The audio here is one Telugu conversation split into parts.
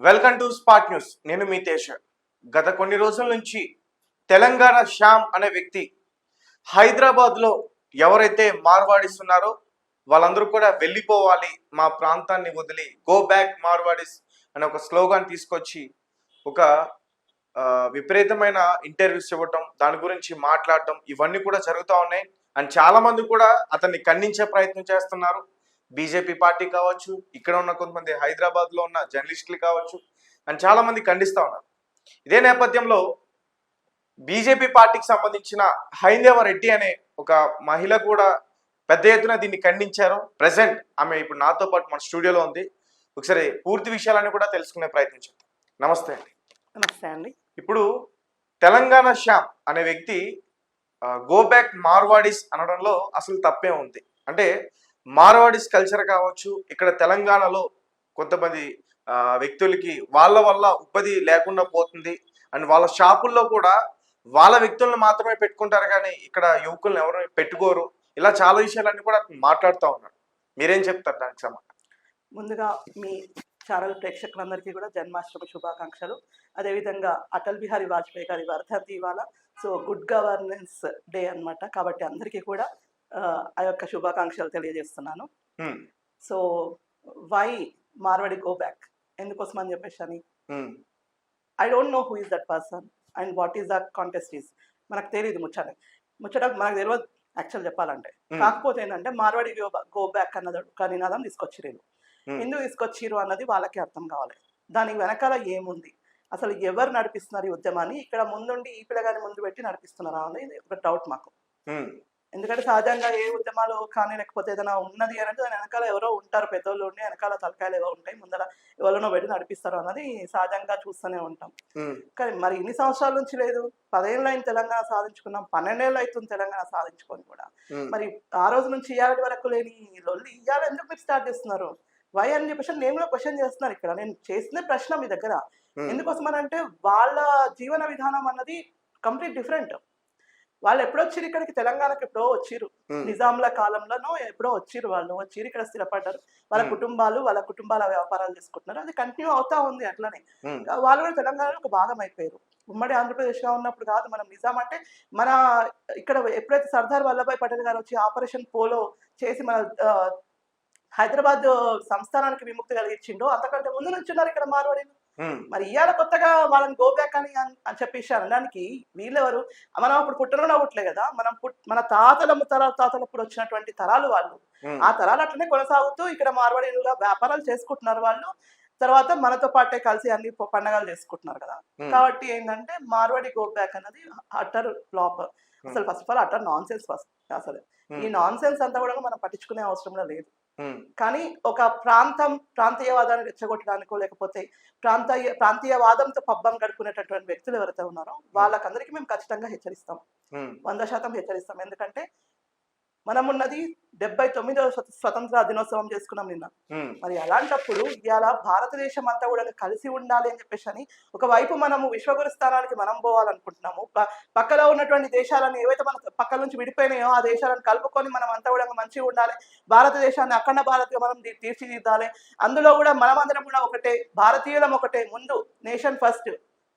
Welcome to spot news. నేను మీ తేజ. గత కొన్ని రోజుల నుంచి తెలంగాణ శ్యామ్ అనే వ్యక్తి హైదరాబాద్లో ఎవరైతే మార్వాడిస్ ఉన్నారో వాళ్ళందరూ కూడా వెళ్ళిపోవాలి, మా ప్రాంతాన్ని వదిలి, గో బ్యాక్ మార్వాడిస్ అనే ఒక స్లోగాన్ తీసుకొచ్చి ఒక విపరీతమైన ఇంటర్వ్యూస్ ఇవ్వటం, దాని గురించి మాట్లాడటం ఇవన్నీ కూడా జరుగుతూ ఉన్నాయి. అండ్ చాలా మంది కూడా అతన్ని ఖండించే ప్రయత్నం చేస్తున్నారు. బీజేపీ పార్టీ కావచ్చు, ఇక్కడ ఉన్న కొంతమంది హైదరాబాద్లో ఉన్న జర్నలిస్టులు కావచ్చు, అండ్ చాలా మంది ఖండిస్తూ ఉన్నారు. ఇదే నేపథ్యంలో బీజేపీ పార్టీకి సంబంధించిన హైందవ రెడ్డి అనే ఒక మహిళ కూడా పెద్ద ఎత్తున దీన్ని ఖండించారు. ప్రజెంట్ ఆమె ఇప్పుడు నాతో పాటు మన స్టూడియోలో ఉంది. ఒకసారి పూర్తి విషయాలన్నీ కూడా తెలుసుకునే ప్రయత్నం చేద్దాం. నమస్తే అండి. నమస్తే అండి. ఇప్పుడు తెలంగాణ శ్యామ్ అనే వ్యక్తి గో బ్యాక్ మార్వాడిస్ అనడంలో అసలు తప్పే ఉంది. అంటే మార్వాడిస్ కల్చర్ కావచ్చు, ఇక్కడ తెలంగాణలో కొంతమంది వ్యక్తులకి వాళ్ళ వల్ల ఉపాధి లేకుండా పోతుంది. అండ్ వాళ్ళ షాపుల్లో కూడా వాళ్ళ వ్యక్తులను మాత్రమే పెట్టుకుంటారు, కానీ ఇక్కడ యువకులను ఎవరు పెట్టుకోరు. ఇలా చాలా విషయాలన్నీ కూడా మాట్లాడుతూ ఉన్నారు. మీరేం చెప్తారు దానికి సంబంధించి? ముందుగా మీ ఛానల్ ప్రేక్షకులందరికీ కూడా జన్మాష్టమి శుభాకాంక్షలు. అదేవిధంగా అటల్ బిహారీ వాజ్పేయి గారి వర్ధంతి ఇవాళ. సో గుడ్ గవర్నెన్స్ డే అన్నమాట. కాబట్టి అందరికీ కూడా ఆ యొక్క శుభాకాంక్షలు తెలియజేస్తున్నాను. So why Marwadi go back ఎందుకోసం అని చెప్పేసి అని I don't know who is that person and what is the contest is. మనకు తెలియదు ముచ్చట మనకు తెలియదు యాక్చువల్ చెప్పాలంటే. కాకపోతే ఏంటంటే మార్వాడి గో బ్యాక్ అన్నది ఒక నినాదం తీసుకొచ్చిరు. ఎందుకు తీసుకొచ్చిరు అన్నది వాళ్ళకి అర్థం కావాలి. దానికి వెనకాల ఏముంది, అసలు ఎవరు నడిపిస్తున్నారు ఈ ఉద్యమాన్ని, ఇక్కడ ముందుండి ఈ పిల్లగాని ముందు పెట్టి నడిపిస్తున్నారా అనేది ఒక డౌట్ మాకు. ఎందుకంటే సహజంగా ఏ ఉద్యమాలు కానీ లేకపోతే ఏదైనా ఉన్నది అని అంటే దాని వెనకాల ఎవరో ఉంటారు, పెద్దోళ్ళు ఉండి వెనకాల తలకాయలు ఏవో ఉంటాయి, ముందర ఎవరినో పెట్టి నడిపిస్తారు అన్నది సహజంగా చూస్తూనే ఉంటాం. కానీ మరి ఇన్ని సంవత్సరాల నుంచి లేదు. 10 ఏళ్ళు అయిన తెలంగాణ సాధించుకున్నాం, 12 ఏళ్ళు అవుతుంది తెలంగాణ సాధించుకొని కూడా. మరి ఆ రోజు నుంచి ఇవాళ వరకు లేని లొల్లి ఇవాళ ఎందుకు మీరు స్టార్ట్ చేస్తున్నారు? వై అని చెప్పేసి నేను కూడా క్వశ్చన్ చేస్తున్నాను. ఇక్కడ నేను చేసిన ప్రశ్న మీ దగ్గర ఎందుకోసం అని అంటే వాళ్ళ జీవన విధానం అన్నది కంప్లీట్ డిఫరెంట్. వాళ్ళు ఎప్పుడో వచ్చిరు ఇక్కడికి, తెలంగాణకి ఎప్పుడో వచ్చిరు, నిజాంల కాలంలోనో ఎప్పుడో వచ్చిరు. వాళ్ళు వచ్చిరు, ఇక్కడ స్థిరపడ్డారు, వాళ్ళ కుటుంబాల వ్యాపారాలు చేసుకుంటున్నారు. అది కంటిన్యూ అవుతా ఉంది అట్లనే. వాళ్ళు కూడా తెలంగాణలో ఒక భాగం అయిపోయారు. ఉమ్మడి ఆంధ్రప్రదేశ్లో ఉన్నప్పుడు కాదు మనం నిజాం అంటే. మన ఇక్కడ ఎప్పుడైతే సర్దార్ వల్లభాయ్ పటేల్ గారు వచ్చి ఆపరేషన్ పోలో చేసి మన హైదరాబాద్ సంస్థానానికి విముక్తి కలిగించిండో అంతకంటే ముందు నుంచి ఉన్నారు ఇక్కడ మార్వాడీలు. మరి ఇవాళ కొత్తగా వాళ్ళని గో బ్యాక్ అని చెప్పేసి అనడానికి వీళ్ళెవరు? మనం అప్పుడు పుట్టడం అవ్వట్లే కదా, మన తాతలప్పుడు వచ్చినటువంటి తరాలు వాళ్ళు. ఆ తరాలు అట్లనే కొనసాగుతూ ఇక్కడ మార్వాడీలుగా వ్యాపారాలు చేసుకుంటున్నారు వాళ్ళు. తర్వాత మనతో పాటే కలిసి అన్ని పండగలు చేసుకుంటున్నారు కదా. కాబట్టి ఏంటంటే మార్వాడి గో బ్యాక్ అన్నది అటర్ ఫ్లాప్. అసలు first of all utter non sense. అసలు ఈ నాన్ సెన్స్ అంతా కూడా మనం పట్టించుకునే అవసరంలో లేదు. కానీ ఒక ప్రాంతీయవాదాన్ని రెచ్చగొట్టడానికో లేకపోతే ప్రాంతీయవాదంతో పబ్బం గడుపుకునేటటువంటి వ్యక్తులు ఎవరైతే ఉన్నారో వాళ్ళకందరికీ మేము ఖచ్చితంగా హెచ్చరిస్తాం, 100% హెచ్చరిస్తాం. ఎందుకంటే మనం ఉన్నది 79వ స్వతంత్ర దినోత్సవం చేసుకున్నాం నిన్న. మరి అలాంటప్పుడు ఇవాళ భారతదేశం అంతా కూడా కలిసి ఉండాలి అని చెప్పేసి అని ఒకవైపు మనము విశ్వగురు స్థానానికి మనం పోవాలనుకుంటున్నాము. పక్కలో ఉన్నటువంటి దేశాలను ఏవైతే మన పక్కల నుంచి విడిపోయినాయో ఆ దేశాలను కలుపుకొని మనం అంతా కూడా మంచిగా ఉండాలి, భారతదేశాన్ని అఖండ భారత్గా మనం తీర్చిదిద్దాలి. అందులో కూడా మనమందరం కూడా ఒకటే, భారతీయులం ఒకటే, ముందు నేషన్ ఫస్ట్,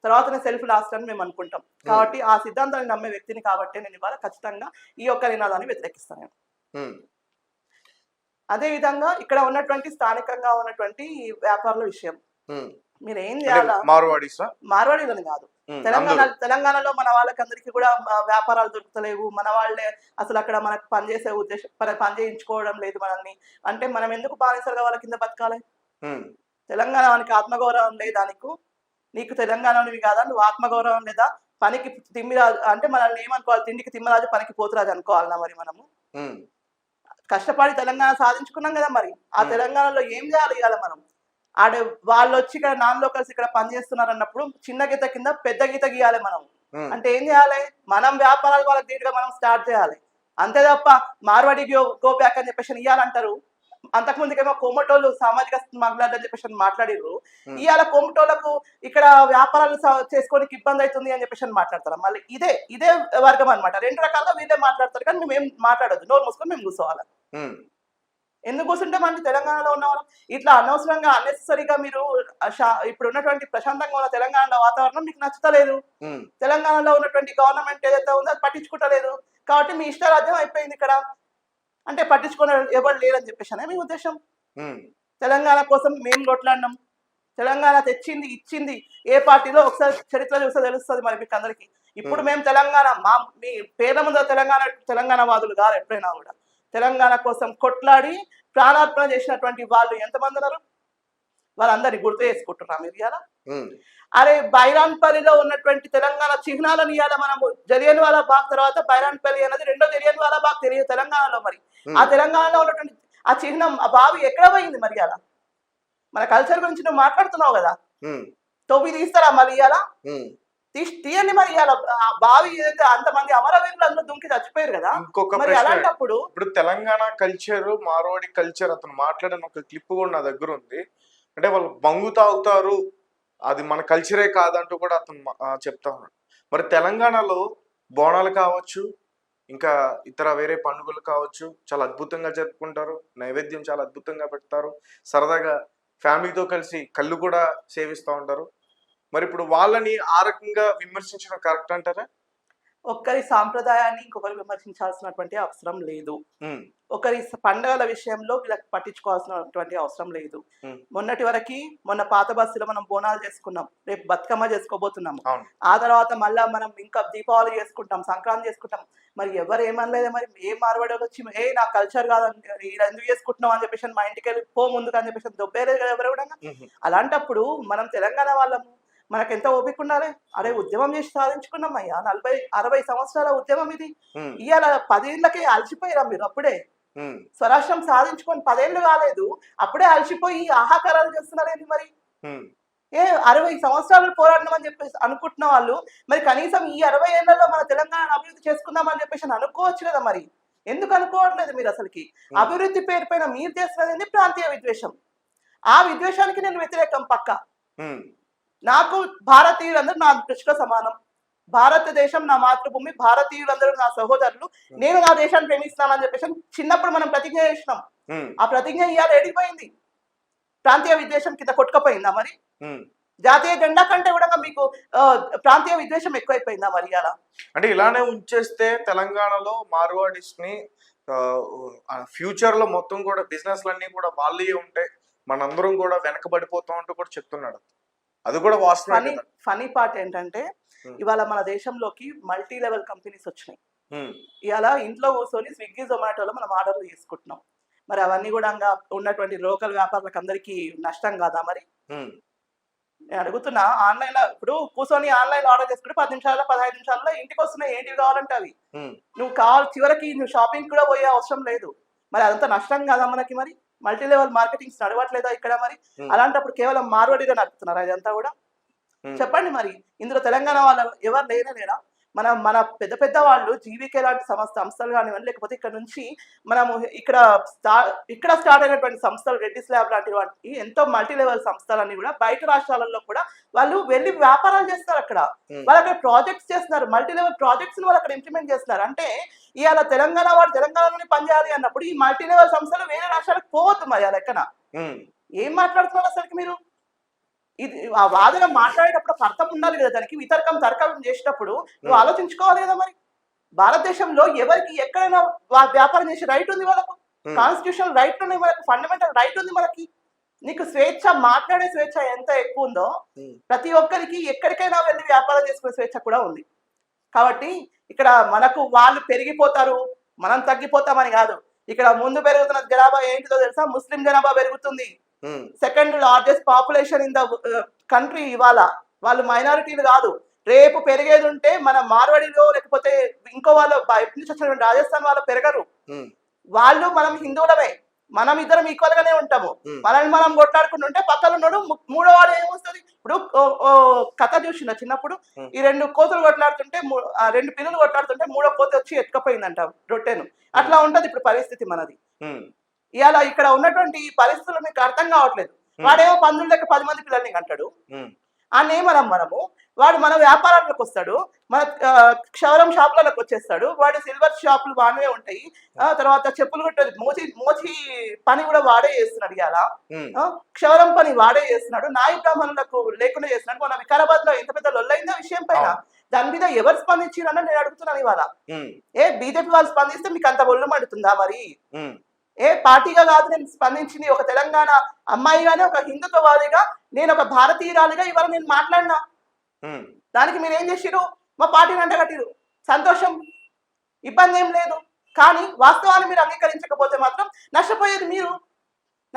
తర్వాతనే సెల్ఫ్ లాస్ట్ అని మేము అనుకుంటాం. కాబట్టి ఆ సిద్ధాంతాన్ని నమ్మే వ్యక్తిని కాబట్టి నేను ఇవాళ ఖచ్చితంగా ఈ యొక్క నినాదాన్ని వ్యతిరేకిస్తాను. అదే విధంగా ఇక్కడ ఉన్నటువంటి స్థానికంగా ఉన్నటువంటి వ్యాపారుల విషయం మీరు ఏం చేయాలా? మార్వాడీలని కాదు, తెలంగాణలో మన వాళ్ళకందరికీ కూడా వ్యాపారాలు దొరుకుతలేవు. మన వాళ్ళే అసలు అక్కడ మనకు పనిచేసే పని చేయించుకోవడం లేదు మనల్ని. అంటే మనం ఎందుకు బానిసలుగా వాళ్ళ కింద బతకాలి? తెలంగాణ మనకి ఆత్మగౌరవం లేదా? నీకు తెలంగాణవి కాదా? నువ్వు ఆత్మగౌరవం లేదా? పనికి తిమ్మిరాజు అంటే మనల్ని ఏమనుకోవాలి? తిండికి తిమ్మరాజు, పనికి పోతురాజు అనుకోవాలన్నా? మరి మనము కష్టపడి తెలంగాణ సాధించుకున్నాం కదా, మరి ఆ తెలంగాణలో ఏం చేయాలి ఇవాళ మనం? వాళ్ళు వచ్చి ఇక్కడ నాన్ లోకల్స్ ఇక్కడ పనిచేస్తున్నారు అన్నప్పుడు చిన్న గీత కింద పెద్ద గీత గీయాలి మనం. అంటే ఏం చేయాలి? మనం వ్యాపారాలు వాళ్ళకి ధీటుగా మనం స్టార్ట్ చేయాలి. అంతే తప్ప మార్వాడి గో బ్యాక్ అని చెప్పేసి ఇవ్వాలంటారు. అంతకుముందుకేమో కోమటోళ్ళు సామాజిక స్మగ్లర్లు చెప్పేసి మాట్లాడిర్రు. ఇవాళ కోమటోళ్లకు ఇక్కడ వ్యాపారాలు చేసుకోనికి ఇబ్బంది అవుతుంది అని చెప్పేసి మాట్లాడతారు. మళ్ళీ ఇదే వర్గం అనమాట. 2 రకాలుగా వీళ్ళే మాట్లాడతారు, కానీ మేము ఏం మాట్లాడద్దు, నోరు మూసుకొని మేము కూర్చోవాలి. ఎందుకు కూర్చుంటే మన తెలంగాణలో ఉన్నవాళ్ళం ఇట్లా అనవసరంగా అన్నెసెసరీగా మీరు ఇప్పుడు ఉన్నటువంటి ప్రశాంతంగా ఉన్న తెలంగాణలో వాతావరణం మీకు నచ్చుతలేదు. తెలంగాణలో ఉన్నటువంటి గవర్నమెంట్ ఏదైతే ఉందో అది పట్టించుకుంటలేదు. కాబట్టి మీ ఇష్టరాజ్యం అయిపోయింది ఇక్కడ. అంటే పట్టించుకునే ఎవరు లేరని చెప్పేసి మీ ఉద్దేశం. తెలంగాణ కోసం మేము కొట్లాడినాం. తెలంగాణ తెచ్చింది ఇచ్చింది ఏ పార్టీలో ఒకసారి చరిత్ర చూస్తే తెలుస్తుంది మరి మీకు అందరికి. ఇప్పుడు మేము తెలంగాణ మీ పేర్ల ముందు తెలంగాణ వాదులు కాదు. ఎప్పుడైనా కూడా తెలంగాణ కోసం కొట్లాడి ప్రాణార్పణ చేసినటువంటి వాళ్ళు ఎంతమంది ఉన్నారు? వాళ్ళందరినీ గుర్తు చేసుకుంటున్నాం మీరు ఇవాళ. అరే బైరాన్పల్లిలో ఉన్నటువంటి తెలంగాణ చిహ్నాలను ఇవాళ మనము జలియన్ వాలా బాగ్ తర్వాత బైరాన్పల్లి అనేది రెండో జలియన్ వాలా బాగ్ తెలియదు తెలంగాణలో. మరి ఆ తెలంగాణలో ఉన్నటువంటి ఆ చిహ్నం ఆ బావి ఎక్కడ పోయింది మరి ఇవాళ? మన కల్చర్ గురించి నువ్వు మాట్లాడుతున్నావు కదా, తొవ్వి తీస్తారా మరి ఇవాళ? తీయండి మరి ఇవాళ. ఆ బావి ఏదైతే అంతమంది అమరవీరులు అందరూ దుంకి చచ్చిపోయారు కదా. మరి అలాంటప్పుడు ఇప్పుడు తెలంగాణ కల్చర్ మార్వాడి కల్చర్ అతను మాట్లాడిన ఒక క్లిప్ కూడా నా దగ్గర ఉంది. అంటే వాళ్ళు బంగు తాగుతారు, అది మన కల్చరే కాదంటూ కూడా అతను చెప్తా ఉన్నాడు. మరి తెలంగాణలో బోనాలు కావచ్చు, ఇంకా ఇతర వేరే పండుగలు కావచ్చు, చాలా అద్భుతంగా జరుపుకుంటారు. నైవేద్యం చాలా అద్భుతంగా పెడతారు. సరదాగా ఫ్యామిలీతో కలిసి కళ్ళు కూడా సేవిస్తూ ఉంటారు. మరి ఇప్పుడు వాళ్ళని ఆ రకంగా విమర్శించడం కరెక్ట్ అంటారా? ఒక్కరి సాంప్రదాయాన్ని ఇంకొకరు విమర్శించాల్సినటువంటి అవసరం లేదు. ఒకరి పండుగల విషయంలో వీళ్ళకి పట్టించుకోవాల్సినటువంటి అవసరం లేదు. మొన్నటి వరకు మొన్న పాత బస్సులో మనం బోనాలు చేసుకున్నాం, రేపు బతుకమ్మ చేసుకోబోతున్నాము. ఆ తర్వాత మళ్ళా మనం ఇంకా దీపావళి చేసుకుంటాం, సంక్రాంతి చేసుకుంటాం. మరి ఎవరు ఏమనలేదా? మరి ఏం మార్వాడి వచ్చి నా కల్చర్ కాదని ఇలా ఎందుకు చేసుకుంటున్నాం అని చెప్పేసి మా ఇంటికి వెళ్ళి పో ముందుకు అని చెప్పేసి దొబ్బేలేదు కదా ఎవరు కూడా. అలాంటప్పుడు మనం తెలంగాణ వాళ్ళము, మనకు ఎంత ఓపిక ఉండాలి? అరే ఉద్యమం చేసి సాధించుకున్నాం అయ్యా, 40-60 సంవత్సరాల ఉద్యమం ఇది. ఇవాళ 10 ఏళ్ళకే అలసిపోయారా మీరు? అప్పుడే స్వరాష్ట్రం సాధించుకొని 10 ఏళ్ళు కాలేదు, అప్పుడే అలసిపోయి ఆహాకారాలు చేస్తున్నారేంటి మరి? 60 సంవత్సరాలు పోరాడినాం అని చెప్పేసి అనుకుంటున్న వాళ్ళు మరి కనీసం ఈ 60 ఏళ్లలో మన తెలంగాణ అభివృద్ధి చేసుకుందామని చెప్పేసి అనుకోవచ్చు కదా. మరి ఎందుకు అనుకోవట్లేదు మీరు? అసలుకి అభివృద్ధి పేరు పైన మీరు చేస్తున్నది ప్రాంతీయ విద్వేషం. ఆ విద్వేషానికి నేను వ్యతిరేకం పక్క. నాకు భారతీయులందరూ నా దృష్టిలో సమానం. భారతదేశం నా మాతృభూమి, భారతీయులందరూ నా సహోదరులు, నేను నా దేశాన్ని ప్రేమిస్తున్నానని చెప్పేసి చిన్నప్పుడు మనం ప్రతిజ్ఞ చేసినాం. ఆ ప్రతిజ్ఞ ఇవాళ ఎడిపోయింది. ప్రాంతీయ విద్వేషం కింద కొట్టుకపోయిందా మరి? జాతీయ జెండా కంటే కూడా మీకు ప్రాంతీయ విద్వేషం ఎక్కువైపోయిందా మరి ఇవాళ? అంటే ఇలానే ఉంచేస్తే తెలంగాణలో మార్వాడిస్ ని ఫ్యూచర్ లో మొత్తం కూడా బిజినెస్లన్నీ కూడా వాళ్ళే ఉంటే మనందరం కూడా వెనకబడిపోతాం అంటూ కూడా చెప్తున్నాడు. అది కూడా వాస్తవం. ఫనీ పార్ట్ ఏంటంటే ఇవాళ మన దేశంలోకి మల్టీ లెవెల్ కంపెనీస్ వచ్చినాయి. ఇవాళ ఇంట్లో కూర్చొని స్విగ్గీ జొమాటోలో మనం ఆర్డర్లు చేసుకుంటున్నాం. మరి అవన్నీ కూడా ఉన్నటువంటి లోకల్ వ్యాపారులకు అందరికీ నష్టం కాదా మరి? నేను అడుగుతున్నా, ఆన్లైన్ లో ఇప్పుడు కూర్చొని ఆన్లైన్ ఆర్డర్ చేసుకుంటే 10 నిమిషాల్లో 15 నిమిషాల్లో ఇంటికి వస్తున్నాయి. ఏంటివి కావాలంటే అవి నువ్వు చివరికి నువ్వు షాపింగ్ కూడా పోయే అవసరం లేదు. మరి అదంతా నష్టం కాదా మనకి? మరి మల్టీ లెవెల్ మార్కెటింగ్స్ నడవట్లేదా ఇక్కడ? మరి అలాంటప్పుడు కేవలం మార్వాడిగా నడుపుతున్నారు అదంతా కూడా. చెప్పండి మరి ఇందులో తెలంగాణ వాళ్ళు ఎవరు లేరా? మన పెద్ద వాళ్ళు జీవికే లాంటి సంస్థలు కానివ్వండి, లేకపోతే ఇక్కడ నుంచి మనము ఇక్కడ స్టార్ట్ అయినటువంటి సంస్థలు, రెడ్డిస్ ల్యాబ్ లాంటి వాటికి ఎంతో మల్టీ లెవెల్ సంస్థలన్నీ కూడా బయట రాష్ట్రాలలో కూడా వాళ్ళు వెళ్ళి వ్యాపారాలు చేస్తారు. అక్కడ వాళ్ళు అక్కడ ప్రాజెక్ట్స్ చేస్తున్నారు, మల్టీ లెవెల్ ప్రాజెక్ట్స్ వాళ్ళు అక్కడ ఇంప్లిమెంట్ చేస్తున్నారు. అంటే ఇవాళ తెలంగాణ వాడు తెలంగాణలోనే పనిచేయాలి అన్నప్పుడు ఈ మల్టీ లెవెల్ సంస్థలు వేరే రాష్ట్రాలకు పోవద్దు. మరి ఆ లెక్కన ఏం మాట్లాడుతున్నారు అసలుకి మీరు? ఇది ఆ వాదన మాట్లాడేటప్పుడు అర్థం ఉండాలి కదా, దానికి తర్కం చేసేటప్పుడు నువ్వు ఆలోచించుకోవాలి కదా. మరి భారతదేశంలో ఎవరికి ఎక్కడైనా వ్యాపారం చేసే రైట్ ఉంది వాళ్ళకు, కాన్స్టిట్యూషనల్ రైట్ ఉన్నాయి మనకు, ఫండమెంటల్ రైట్ ఉంది మనకి. నీకు స్వేచ్ఛ, మాట్లాడే స్వేచ్ఛ ఎంత ఎక్కువ ఉందో ప్రతి ఒక్కరికి ఎక్కడికైనా వెళ్ళి వ్యాపారం చేసుకునే స్వేచ్ఛ కూడా ఉంది. కాబట్టి ఇక్కడ మనకు వాళ్ళు పెరిగిపోతారు మనం తగ్గిపోతామని కాదు. ఇక్కడ ముందు పెరుగుతున్న జనాభా ఏంటిదో తెలుసా? ముస్లిం జనాభా పెరుగుతుంది. Second largest population in the country. ఇవాళ వాళ్ళు మైనారిటీలు కాదు. రేపు పెరిగేది ఉంటే మన మార్వాడిలో లేకపోతే ఇంకో వాళ్ళు బయట నుంచి వచ్చిన రాజస్థాన్ వాళ్ళు పెరగరు. వాళ్ళు మనం హిందువులమే, మనం ఇద్దరం ఈక్వల్ గానే ఉంటాము. మనల్ని మనం కొట్లాడుకుంటుంటే పక్కన ఉన్నాడు మూడో వాడు ఏమొస్తుంది? ఇప్పుడు కథ చూసిన చిన్నప్పుడు ఈ 2 కోతులు కొట్లాడుతుంటే 2 పిల్లలు కొట్లాడుతుంటే మూడో కోత వచ్చి ఎత్తుకపోయిందంట రొట్టెను. అట్లా ఉంటది ఇప్పుడు పరిస్థితి మనది. ఇవాళ ఇక్కడ ఉన్నటువంటి పరిస్థితులు మీకు అర్థం కావట్లేదు. వాడేమో 10 లెక్క 10 మంది పిల్లల్ని అంటాడు. ఆ నేమనం మనము వాడు మన వ్యాపారాలకు వస్తాడు, మన క్షవరం షాపులకు వచ్చేస్తాడు. వాడు సిల్వర్ షాపులు వాడివే ఉంటాయి. తర్వాత చెప్పులు కొట్టేది మోచి మోచి పని కూడా వాడే చేస్తున్నాడు ఇవాళ. క్షవరం పని వాడే చేస్తున్నాడు. నాయి బ్రాహ్మణులకు లేకుండా చేస్తున్నాడు. మన వికారాబాద్ లో ఎంత పెద్ద లొల్లైందో విషయం పైన దాని మీద ఎవరు స్పందించారని నేను అడుగుతున్నాను ఇవాళ. బీజేపీ వాళ్ళు స్పందిస్తే మీకు అంత ఒళ్ళు మండుతుందా మరి? పార్టీగా కాదు నేను స్పందించింది, ఒక తెలంగాణ అమ్మాయిగానే, ఒక హిందుత్వవాదిగా, నేను ఒక భారతీయురాలిగా ఇవాళ నేను మాట్లాడినా. దానికి మీరు ఏం చేసిరు? మా పార్టీని అంటగట్టిరు. సంతోషం, ఇబ్బంది ఏం లేదు. కానీ వాస్తవాన్ని మీరు అంగీకరించకపోతే మాత్రం నష్టపోయేది మీరు.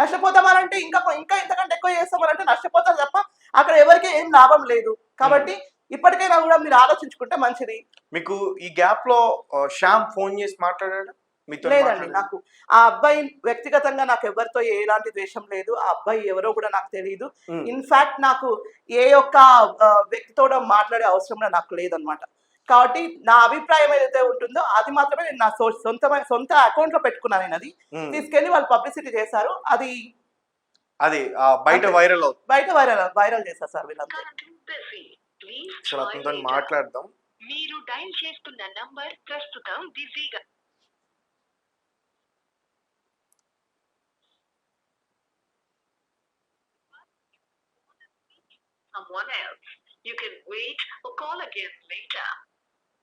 నష్టపోతామనంటే ఇంకా ఇంకా ఇంతకంటే ఎక్కువ చేస్తామనంటే నష్టపోతారు తప్ప అక్కడ ఎవరికి ఏం లాభం లేదు. కాబట్టి ఇప్పటికైనా కూడా మీరు ఆలోచించుకుంటే మంచిది. మీకు ఈ గ్యాప్ లో శ్యామ్ ఫోన్ చేసి మాట్లాడాడు? లేదండి, నాకు ఆ అబ్బాయి వ్యక్తిగతంగా నాకు ఎవరితో ఎలాంటి ద్వేషం లేదు. ఆ అబ్బాయి ఎవరో కూడా నాకు తెలియదు. ఇన్ఫాక్ట్ నాకు ఏ ఒక్క వ్యక్తితో మాట్లాడే అవసరం నాకు లేదనమాట. కాబట్టి నా అభిప్రాయం ఏదైతే ఉంటుందో అది మాత్రమే నేను నా సొంత అకౌంట్ లో పెట్టుకున్నాను. నేను అది తీసుకెళ్లి వాళ్ళు పబ్లిసిటీ చేశారు. అది బయట వైరల్ చేశారు సార్ వీళ్ళంతా. మాట్లాడదాం. మీరు డైల్ చేస్తున్న నంబర్ ప్రస్తుతం బిజీగా. Someone else. You can wait or call again later.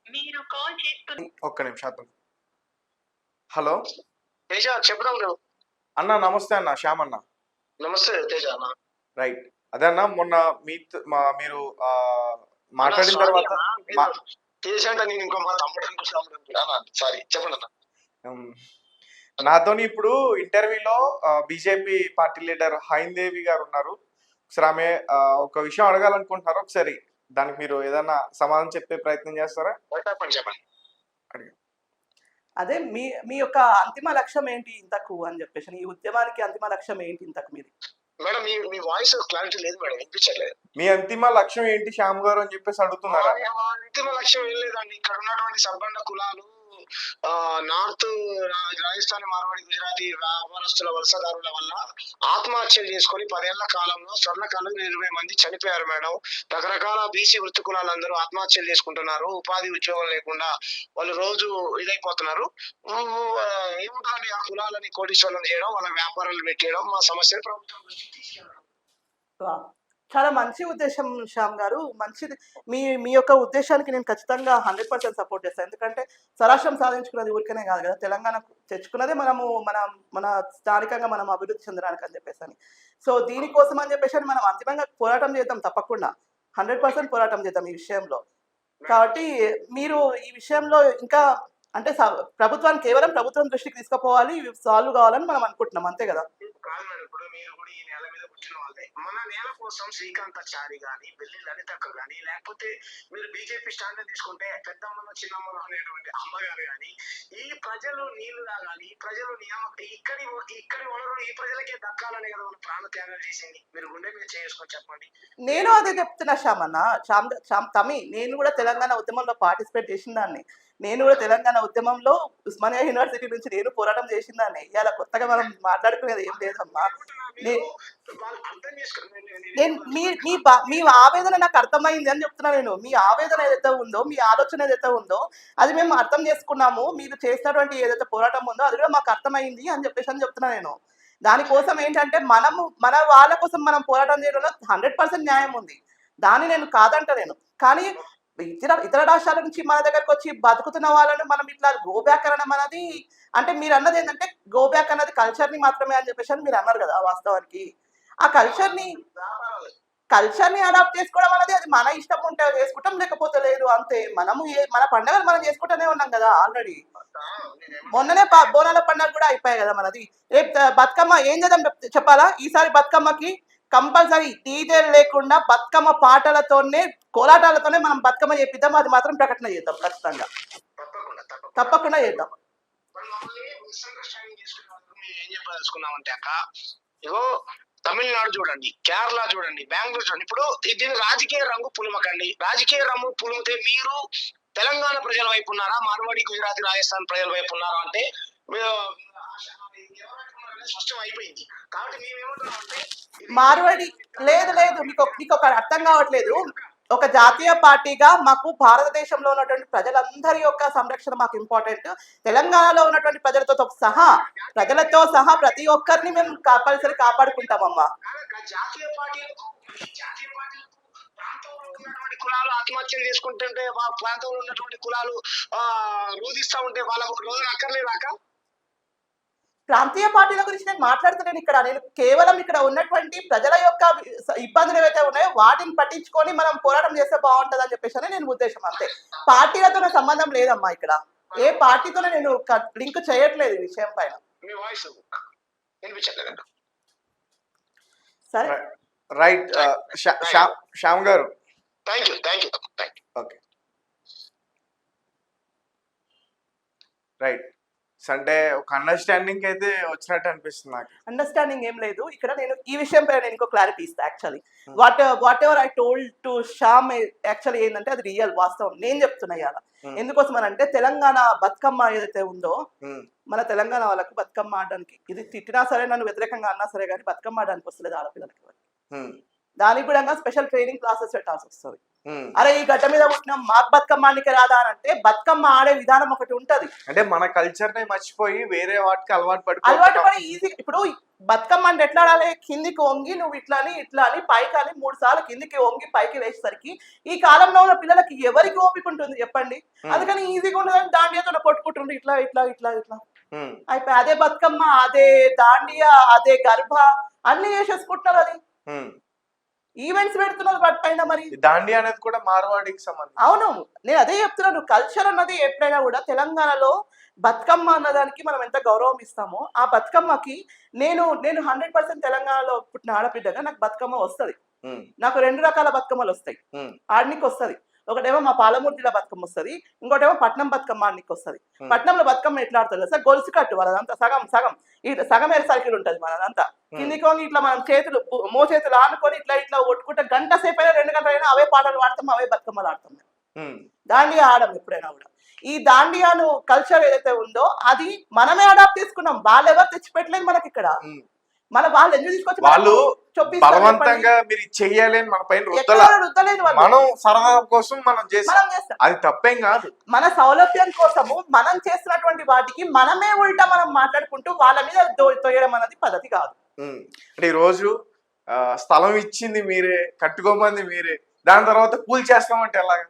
మీరు కాల్ చేస్తున్న ఒక్క నిమిషం. హలో తేజ, చెప్దాం నువ్వు. అన్న నమస్తే అన్న, శ్యామ్ అన్న. నమస్తే తేజ అన్న. రైట్, అదే అన్న మొన్న మీరు మాట్లాడిన తర్వాత తేజ అంటే నేను ఇంకో మా తమ్ముడు అనుకుంటున్నా. సారీ, చెప్పండి అన్న. నాతోని ఇప్పుడు ఇంటర్వ్యూలో బీజేపీ పార్టీ లీడర్ హైందేవి గారు ఉన్నారు. ఒకసారి ఆమె ఒక విషయం అడగాలనుకుంటున్నారు. ఒకసారి దానికి మీరు ఏదైనా సమాధానం చెప్పే ప్రయత్నం చేస్తారా? చెప్పండి. అదే మీ యొక్క అంతిమ లక్ష్యం ఏంటి ఇంతకు అని చెప్పేసి, ఈ ఉద్యమానికి అంతిమ లక్ష్యం ఏంటి ఇంతకు మీది? మేడం మీ వాయిస్ క్లారిటీ లేదు మేడం, వినిపించట్లేదు. మీ అంతిమ లక్ష్యం ఏంటి శ్యామ్ గారు అని చెప్పేసి అడుగుతున్నారా? అంతిమ లక్ష్యం ఏం లేదండి. ఇక్కడ ఉన్నటువంటి సబ్బండ కులాలు, నార్త్ రాజస్థాన్, మార్వాడి, గుజరాతీ వ్యాపారస్తుల వలసదారుల వల్ల ఆత్మహత్యలు చేసుకుని 10 ఏళ్ల కాలంలో స్వర్ణకాలం 20 మంది చనిపోయారు మేడం. రకరకాల బీసీ వృత్తి కులాలందరూ ఆత్మహత్యలు చేసుకుంటున్నారు. ఉపాధి ఉద్యోగం లేకుండా వాళ్ళు రోజు ఇదైపోతున్నారు. ఏముంటుందండి, ఆ కులాలని కోటీశ్వరం చేయడం, వాళ్ళ వ్యాపారాలు పెట్టేయడం, మా సమస్యలు ప్రభుత్వం తీసుకెళ్ళడం. చాలా మంచి ఉద్దేశం శ్యామ్ గారు, మంచిది. మీ యొక్క ఉద్దేశానికి నేను ఖచ్చితంగా 100% సపోర్ట్ చేస్తాను. ఎందుకంటే స్వరాష్ట్రం సాధించుకున్నది ఊరికనే కాదు కదా, తెలంగాణ తెచ్చుకున్నదే మనము మన స్థానికంగా మనం అభివృద్ధి చెందడానికి అని చెప్పేసి. సో దీనికోసం అని చెప్పేసి మనం అంతిమంగా పోరాటం చేద్దాం, తప్పకుండా 100% పోరాటం చేద్దాం ఈ విషయంలో. కాబట్టి మీరు ఈ విషయంలో ఇంకా అంటే ప్రభుత్వాన్ని కేవలం ప్రభుత్వం దృష్టికి తీసుకుపోవాలి, సాల్వ్ కావాలని మనం అనుకుంటున్నాం, అంతే కదా? ఇప్పుడు మీరు కూడా ఈ నేల మీద పుట్టిన వాళ్ళే. మన నేల కోసం శ్రీకాంతాచారి గాని, బెల్లి లలితక్క గాని, లేకపోతే మీరు బీజేపీ స్టాండ్ తీసుకుంటే పెద్దమ్మలో చిన్నమ్మలో అనేటువంటి అమ్మగారు గాని, ఈ ప్రజలు నీళ్లు తాగాలి, ఈ ప్రజలు ఇక్కడి వనరులు ఈ ప్రజలకే దక్కాలని కదా మన ప్రాణ త్యాగాలు చేసింది. మీరు గుండె మీద చేసుకొని చెప్పండి. నేను అదే చెప్తున్నా తమి, నేను కూడా తెలంగాణ ఉద్యమంలో పార్టిసిపేట్ చేసిన దాన్ని. నేను కూడా తెలంగాణ ఉద్యమంలో ఉస్మానియా యూనివర్సిటీ నుంచి నేను పోరాటం చేసిన దాన్ని. ఇవాళ కొత్తగా మనం మాట్లాడుకునేది ఏం లేదమ్మా. మీ ఆవేదన నాకు అర్థమైంది అని చెప్తున్నా నేను. మీ ఆవేదన ఏదైతే ఉందో, మీ ఆలోచన ఏదైతే ఉందో అది మేము అర్థం చేసుకున్నాము. మీరు చేసినటువంటి ఏదైతే పోరాటం ఉందో అది కూడా మాకు అర్థమైంది అని చెప్పేసి చెప్తున్నా నేను. దానికోసం ఏంటంటే మన వాళ్ళ కోసం మనం పోరాటం చేయడంలో 100% న్యాయం ఉంది, దాన్ని నేను కాదంటలేను. కానీ ఇతర రాష్ట్రాల నుంచి మన దగ్గరకు వచ్చి బతుకుతున్న వాళ్ళని మనం ఇట్లా గోబ్యాక్ అనడం అనేది, అంటే మీరు అన్నది ఏంటంటే గోబ్యాక్ అన్నది కల్చర్ని మాత్రమే అని చెప్పేసి మీరు అన్నారు కదా. వాస్తవానికి ఆ కల్చర్ని అడాప్ట్ చేసుకోవడం అనేది అది మన ఇష్టం ఉంటే చేసుకుంటాం, లేకపోతే లేదు, అంతే. మన పండుగలు మనం చేసుకుంటూనే ఉన్నాం కదా ఆల్రెడీ. మొన్ననే బోనాల పండుగ కూడా అయిపోయాయి కదా మనది. రేపు బతుకమ్మ ఏం చేద్దాం చెప్పాలా? ఈసారి బతుకమ్మకి కంపల్సరీ డీజే లేకుండా బతుకమ్మ పాటలతోనే, కోలాటాలతోనే మనం బతుకమ్మ చేపిద్దాం. అది మాత్రం ప్రకటన చేద్దాం ఖచ్చితంగా, తప్పకుండా చేద్దాం. ఏం చెప్పదలుచుకున్నామంటే అక్క, ఇగో తమిళనాడు చూడండి, కేరళ చూడండి, బెంగళూరు చూడండి. ఇప్పుడు దీని రాజకీయ రంగు పులుమకండి. రాజకీయ రంగు పులుమితే మీరు తెలంగాణ ప్రజల వైపు ఉన్నారా, మార్వాడి, గుజరాతీ, రాజస్థాన్ ప్రజల వైపు ఉన్నారా అంటే స్పష్టం అయిపోయింది. కాబట్టి మేమేమంటున్నామంటే మార్వాడి లేదు, మీకు ఒక అర్థం కావట్లేదు. ఒక జాతీయ పార్టీగా మాకు భారతదేశంలో ఉన్నటువంటి ప్రజలందరి యొక్క సంరక్షణ మాకు ఇంపార్టెంట్. తెలంగాణలో ఉన్నటువంటి ప్రజలతో సహా ప్రతి ఒక్కరిని మేము కంపల్సరీ కాపాడుకుంటామమ్మా. జాతీయ పార్టీలకు ప్రాంతంలో ఉన్నటువంటి కులాలు ఆత్మహత్యలు చేసుకుంటుంటే ప్రాంతంలో ఉన్నటువంటి కులాలు రోధిస్తా ఉంటే వాళ్ళకు రోజులు అక్కర్లేదాక? ప్రాంతీయ పార్టీల గురించి నేను మాట్లాడుతున్నాను ఇక్కడ. నేను కేవలం ఇక్కడ ఉన్నటువంటి ప్రజల యొక్క ఇబ్బందులు ఏవైతే ఉన్నాయో వాటిని పట్టించుకొని మనం పోరాటం చేస్తే బాగుంటుంది అని చెప్పేసి నేను ఉద్దేశం. అంతే, పార్టీలతో నాకు సంబంధం లేదమ్మా. ఇక్కడ ఏ పార్టీతోనే నేను లింక్ చేయట్లేదు ఈ విషయం పైన. మీ వాయిస్ వినిపించట్లేదండి. సరే, రైట్. శ్యామ్ గారు, థ్యాంక్ యూ. Okay, right. అంటే ఒక అండర్స్టాండింగ్ అయితే వచ్చినట్టు అనిపిస్తుంది నాకు. అండర్స్టాండింగ్ ఏం లేదు ఇక్కడ. నేను ఈ విషయం పైన నేను ఇంకో క్లారిటీ ఇస్తాను. Actually what ever I told to Shyam actually ఏంటంటే అది రియల్, వాస్తవం నేను చెప్తున్నా ఇవాళ. ఎందుకోసం అని అంటే తెలంగాణ బతుకమ్మ ఏదైతే ఉందో, మన తెలంగాణ వాళ్ళకు బతుకమ్మ ఆడడానికి, ఇది తిట్టినా సరే నన్ను వ్యతిరేకంగా అన్నా సరే కానీ బతుకమ్మ ఆడడానికి వస్తలేదు ఆడపిల్లలకి. దానికి కూడా స్పెషల్ ట్రైనింగ్ క్లాసెస్ పెట్టాల్సి వస్తుంది. అరే ఈ గడ్డ మీద పుట్టిన మాకు బతుకమ్మ ఆడడానికి రాదా అని అంటే బతుకమ్మ ఆడే విధానం ఒకటి ఉంటది. అంటే మన కల్చర్ ని మర్చిపోయి వేరే వాటికి అలవాటు పడి ఈజీ. ఇప్పుడు బతుకమ్మ అంటే ఎట్లా ఆడాలి? కిందికి వంగి నువ్వు ఇట్లా అని పైకి అని 3 సార్లు కిందికి వంగి పైకి లేచేసరికి ఈ కాలంలో ఉన్న పిల్లలకి ఎవరికి ఓపిక ఉంటుంది చెప్పండి? అందుకని ఈజీగా ఉండదని దాండియాతో కొట్టుకుంటుండ్రు ఇట్లా అయిపోయి అదే బతుకమ్మ, అదే దాండియా, అదే గర్భ అన్ని చేసేసుకుంటున్నారు. అది ఈవెంట్స్ పెడుతున్నారు వాటి పైన. మరి దాండియా అనేది కూడా మార్వాడికి సంబంధం. అవును, నేను అదే చెప్తున్నాను. కల్చర్ అన్నది ఎప్పుడైనా కూడా తెలంగాణలో బతుకమ్మ అన్నదానికి మనం ఎంత గౌరవం ఇస్తామో ఆ బతుకమ్మకి నేను 100% తెలంగాణలో పుట్టిన ఆడబిడ్డగా నాకు బతుకమ్మ వస్తుంది. నాకు 2 రకాల బతుకమ్మలు వస్తాయి. ఆడనికి వస్తుంది. ఒకటేమో మా పాలమూరు జిల్లా బతుకమ్మ వస్తుంది, ఇంకోటేమో పట్నం బతుకమ్మ ఆడనికి వస్తుంది. పట్నంలో బతుకమ్మ ఎట్లా ఆడుతుంది సార్? గొలుసు కట్టు వాళ్ళదంతా సగం ఎయిర్ సర్కిల్ ఉంటుంది మనదంతా. కిందికి ఇట్లా మనం మోచేతులు ఆనుకొని ఇట్లా కొట్టుకుంటే గంట సేపు అయినా 2 గంటలైనా అవే పాటలు పాడతాం, అవే బతుకమ్మలు ఆడతాం. దాండియా ఆడం ఎప్పుడైనా కూడా. ఈ దాండియాను కల్చర్ ఏదైతే ఉందో అది మనమే అడాప్ట్ చేసుకున్నాం. వాళ్ళు ఎవరు తెచ్చిపెట్టలేదు మనకి ఇక్కడ. వాళ్ళు ఎందుకు తీసుకొచ్చి వాళ్ళు బలవంతంగా మీరు చెయ్యాలి అని మన పైన రుద్దలేదు. మనం సరదా కోసం మనం చేస్తాం, అది తప్పేం కాదు. మన సౌలభ్యం కోసము మనం చేస్తున్నటువంటి వాటికి మనమే ఉల్టా మనం మాట్లాడుకుంటూ వాళ్ళ మీద తోయడం అనేది పద్ధతి కాదు. అంటే ఈ రోజు స్థలం ఇచ్చింది మీరే, కట్టుకోమంది మీరే, దాని తర్వాత కూల్ చేస్తామంటే ఎలాగా?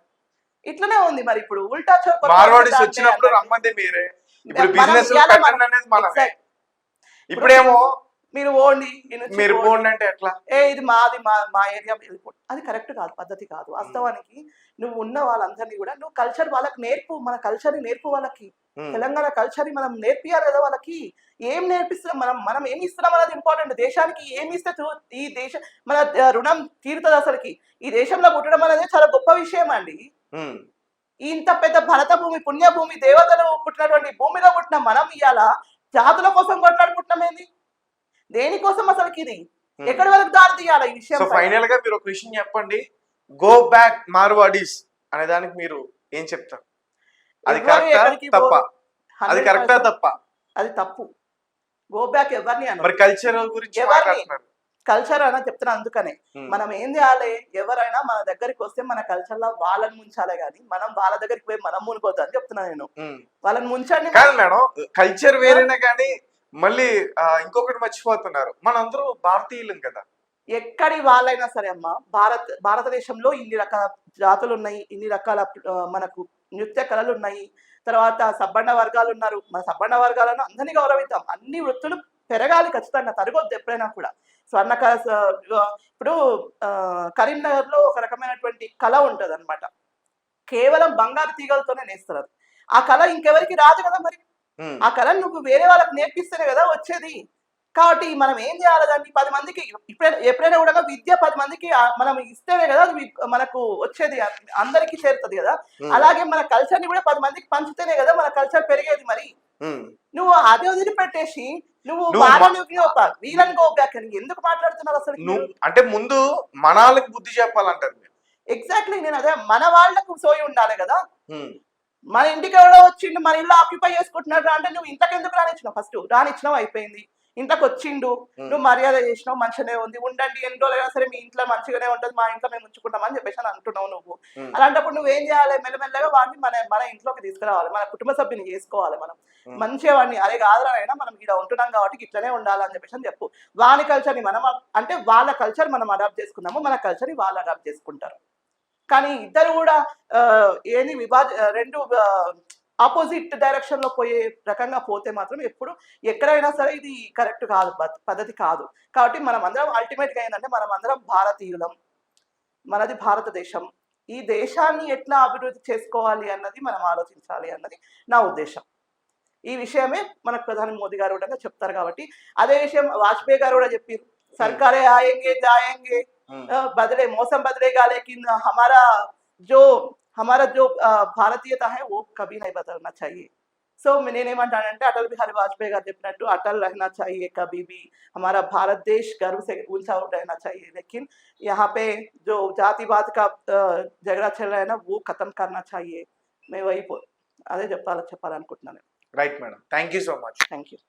ఇట్లనే ఉంది మరి. ఇప్పుడు ఉల్టా మార్వాడీస్ వచ్చినప్పుడు రమ్మంది మీరే, ఇప్పుడు బిజినెస్ పెట్టండి అనేది మనమే. ఇప్పుడేమో మీరు పోండి అంటే ఎట్లా? ఇది మాది, మా ఏరియా వెళ్ళిపోండి. అది కరెక్ట్ కాదు, పద్ధతి కాదు. వాస్తవానికి నువ్వు ఉన్న వాళ్ళందరినీ కూడా నువ్వు కల్చర్ వాళ్ళకి నేర్పు, మన కల్చర్ ని నేర్పు వాళ్ళకి. తెలంగాణ కల్చర్ ని మనం నేర్పియాలి కదా వాళ్ళకి. ఏం నేర్పిస్తున్నాం మనం ఏమి ఇస్తున్నాం అనేది ఇంపార్టెంట్. దేశానికి ఏమి ఇస్తే ఈ మన రుణం తీరుతుంది అసలుకి. ఈ దేశంలో పుట్టడం అనేది చాలా గొప్ప విషయం అండి. ఇంత పెద్ద భరత భూమి, పుణ్యభూమి, దేవతలు పుట్టినటువంటి భూమిలో పుట్టిన మనం ఇవాళ జాతుల కోసం కొట్లాడుకుంటున్నాం. ఏంది దేనికోసం అసలుకి? ఇది ఎక్కడి వరకు దారి తీయాలి ఈ విషయం? ఫైనల్ గా మీరు ఒక విషయం చెప్పండి. గో బ్యాక్ మార్వాడీస్ అనే దానికి మీరు ఏం చెప్తారు? అది కరెక్టా తప్ప? అది కరెక్టా తప్ప? అది తప్పు. గో బ్యాక్ ఎవరిని అన్న, మరి కల్చర్ గురించి కల్చర్ అని చెప్తున్నా. అందుకనే మనం ఏం చేయాలి? ఎవరైనా మన దగ్గరికి వస్తే మన కల్చర్ లో వాళ్ళని ముంచాలే గానీ మనం వాళ్ళ దగ్గరికి పోయి మనం మునిపోద్దు అని చెప్తున్నా నేను. వాళ్ళని ముంచండి కాదు మేడం, కల్చర్ వేరేనా కానీ మళ్ళీ ఇంకొకటి మర్చిపోతున్నారు, మనందరూ భారతీయులం కదా. ఎక్కడి వాళ్ళైనా సరే అమ్మా, భారతదేశంలో ఇన్ని రకాల జాతులు ఉన్నాయి, ఇన్ని రకాల మనకు నృత్య కళలు ఉన్నాయి. తర్వాత సబ్బండ వర్గాలు ఉన్నారు. మన సబ్బండ వర్గాలను అందరినీ గౌరవిద్దాం. అన్ని వృత్తులు పెరగాలి ఖచ్చితంగా, తరగొద్దు ఎప్పుడైనా కూడా. ఇప్పుడు కరీంనగర్ లో ఒక రకమైనటువంటి కళ ఉంటది అనమాట. కేవలం బంగారు తీగలతోనే నేస్తారు. ఆ కళ ఇంకెవరికి రాదు కదా. మరి ఆ కళను నువ్వు వేరే వాళ్ళకి నేర్పిస్తేనే కదా వచ్చేది. కాబట్టి మనం ఏం చేయాలి? దాన్ని 10 మందికి ఎప్పుడైనా కూడా విద్య 10 మందికి మనం ఇస్తేనే కదా అది మనకు వచ్చేది, అందరికీ చేరుతుంది కదా. అలాగే మన కల్చర్ ని కూడా 10 మందికి పంచితేనే కదా మన కల్చర్ పెరిగేది. మరి నువ్వు అదే వదిలిపెట్టేసి నువ్వు వీళ్ళని గో బ్యాక్ అని ఎందుకు మాట్లాడుతున్నావు అసలు? అంటే ముందు మనాలకు బుద్ధి చెప్పాలంటారు. ఎగ్జాక్ట్లీ, నేను అదే మన వాళ్ళకు సోయి ఉండాలి కదా. మన ఇంటికి ఎవడో వచ్చిండు, మన ఇల్లు ఆక్యుపై చేసుకుంటున్నాడు అంటే నువ్వు ఇంతకెందుకు రానిచ్చినావు? ఫస్ట్ రానిచ్చినావు, అయిపోయింది. ఇంట్లోకి వచ్చిండు, నువ్వు మర్యాద చేసినావు, మంచిగానే ఉంది, ఉండండి ఎన్ని రోజులైనా సరే మీ ఇంట్లో మంచిగానే ఉంటుంది, మా ఇంట్లో మేము ఉంచుకుంటామని చెప్పేసి అని అంటున్నావు నువ్వు. అలాంటప్పుడు నువ్వేం చేయాలి, మెల్లమెల్లగా వాడిని మన ఇంట్లోకి తీసుకురావాలి, మన కుటుంబ సభ్యుని చేసుకోవాలి మనం మంచిగా. వాడిని అదే కాదులైనా మనం ఇక్కడ ఉంటున్నాం కాబట్టి ఇట్లనే ఉండాలని చెప్పేసి అని చెప్పు. వాని కల్చర్ని మనం అంటే వాళ్ళ కల్చర్ మనం అడాప్ట్ చేసుకున్నాము, మన కల్చర్ని వాళ్ళు అడాప్ట్ చేసుకుంటారు. కానీ ఇద్దరు కూడా ఏంది రెండు ఆపోజిట్ డైరెక్షన్ లో పోయే రకంగా పోతే మాత్రం ఎప్పుడు ఎక్కడైనా సరే ఇది కరెక్ట్ కాదు, పద్ధతి కాదు. కాబట్టి మనం అందరం అల్టిమేట్ గా ఏంటంటే మనం అందరం భారతీయులం, మనది భారతదేశం, ఈ దేశాన్ని ఎట్లా అభివృద్ధి చేసుకోవాలి అన్నది మనం ఆలోచించాలి అన్నది నా ఉద్దేశం. ఈ విషయమే మనకు ప్రధాని మోదీ గారు కూడా చెప్తారు కాబట్టి అదే విషయం వాజ్పేయి గారు కూడా చెప్పారు, సర్కారే ఆయేంగే జాయేంగే बदले मौसम बदलेगा लेकिन हमारा जो भारतीयता है वो कभी नहीं बदलना चाहिए. సో నేనేమంటానంటే అటల్ బిహారీ వాజ్పేయి గారు చెప్పినట్టు అటల్ रहना चाहिए कभी भी, हमारा भारत देश गर्व से ऊंचा रहना चाहिए, लेकिन यहाँ पे जो जातिवाद का झगड़ा चल रहा है ना वो खत्म करना चाहिए. मैं वही అదే చెప్పాలనుకుంటున్నాను. Right madam, thank you so much. Thank you.